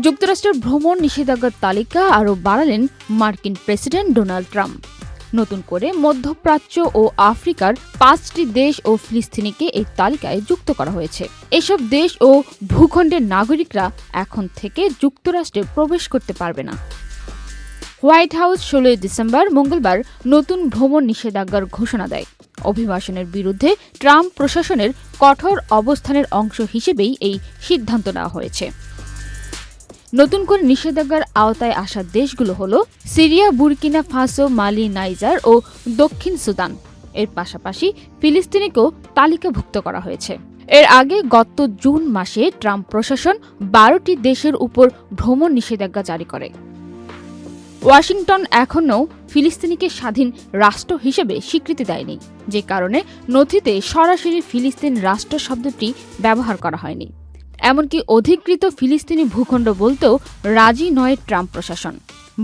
যুক্তরাষ্ট্রের ভ্রমণ নিষেধাজ্ঞার তালিকা আরও বাড়ালেন মার্কিন প্রেসিডেন্ট ডোনাল্ড ট্রাম্প। নতুন করে মধ্যপ্রাচ্য ও আফ্রিকার 5টি দেশ ও ফিলিস্তিনিকে এই তালিকায় যুক্ত করা হয়েছে। এসব দেশ ও ভূখণ্ডের নাগরিকরা এখন থেকে যুক্তরাষ্ট্রে প্রবেশ করতে পারবে না। হোয়াইট হাউস 16 ডিসেম্বর মঙ্গলবার নতুন ভ্রমণ নিষেধাজ্ঞার ঘোষণা দেয়। অভিবাসনের বিরুদ্ধে ট্রাম্প প্রশাসনের কঠোর অবস্থানের অংশ হিসেবেই এই সিদ্ধান্ত নেওয়া হয়েছে। নতুন করে নিষেধাজ্ঞার আওতায় আসা দেশগুলো হলো সিরিয়া, বুরকিনা ফাসো, মালি, নাইজার ও দক্ষিণ সুদান। এর পাশাপাশি ফিলিস্তিনিকেও তালিকাভুক্ত করা হয়েছে। এর আগে গত জুন মাসে ট্রাম্প প্রশাসন 12টি দেশের উপর ভ্রমণ নিষেধাজ্ঞা জারি করে। ওয়াশিংটন এখনও ফিলিস্তিনিকে স্বাধীন রাষ্ট্র হিসেবে স্বীকৃতি দেয়নি, যে কারণে নথিতে সরাসরি ফিলিস্তিন রাষ্ট্র শব্দটি ব্যবহার করা হয়নি। এমনকি অধিকৃত ফিলিস্তিনি ভূখণ্ড বলতেও রাজি নয় ট্রাম্প প্রশাসন।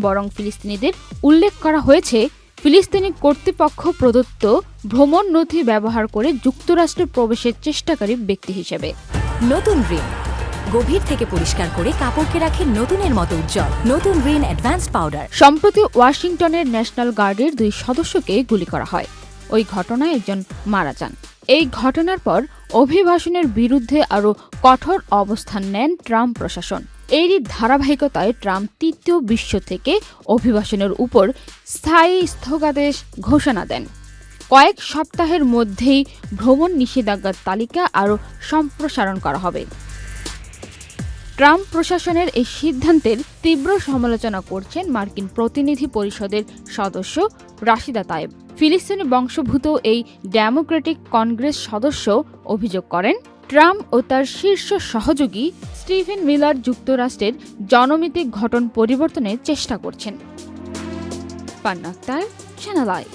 বরং ফিলিস্তিনিদের উল্লেখ করা হয়েছে ফিলিস্তিনি কর্তৃপক্ষ প্রদত্ত ভ্রমণ নথি ব্যবহার করে যুক্তরাষ্ট্রে প্রবেশের চেষ্টাকারী ব্যক্তি হিসেবে। নতুন রিন গভীর থেকে পরিষ্কার করে কাপড়কে রাখে নতুনের মতো উজ্জ্বল। নতুন রিন অ্যাডভান্সড পাউডার। সম্প্রতি ওয়াশিংটনের ন্যাশনাল গার্ডের 2 সদস্যকে গুলি করা হয়। ওই ঘটনায় একজন মারা যান। এই ঘটনার পর অভিবাসনের বিরুদ্ধে আরও কঠোর অবস্থান নেন ট্রাম্প প্রশাসন। এরই ধারাবাহিকতায় ট্রাম্প তৃতীয় বিশ্ব থেকে অভিবাসনের উপর স্থায়ী স্থগিতাদেশ ঘোষণা দেন। কয়েক সপ্তাহের মধ্যেই ভ্রমণ নিষেধাজ্ঞার তালিকা আরও সম্প্রসারণ করা হবে। ট্রাম্প প্রশাসনের এই সিদ্ধান্তের তীব্র সমালোচনা করছেন মার্কিন প্রতিনিধি পরিষদের সদস্য রাশিদা তায়েব। ফিলিস্তিনি বংশোদ্ভূত এই ডেমোক্রেটিক কংগ্রেস সদস্য অভিযোগ করেন, ট্রাম্প ও তার শীর্ষ সহযোগী স্টিফেন মিলার যুক্তরাষ্ট্রের জনমিতিক গঠন পরিবর্তনের চেষ্টা করছেন। পান্না আক্তার, চ্যানেল আই।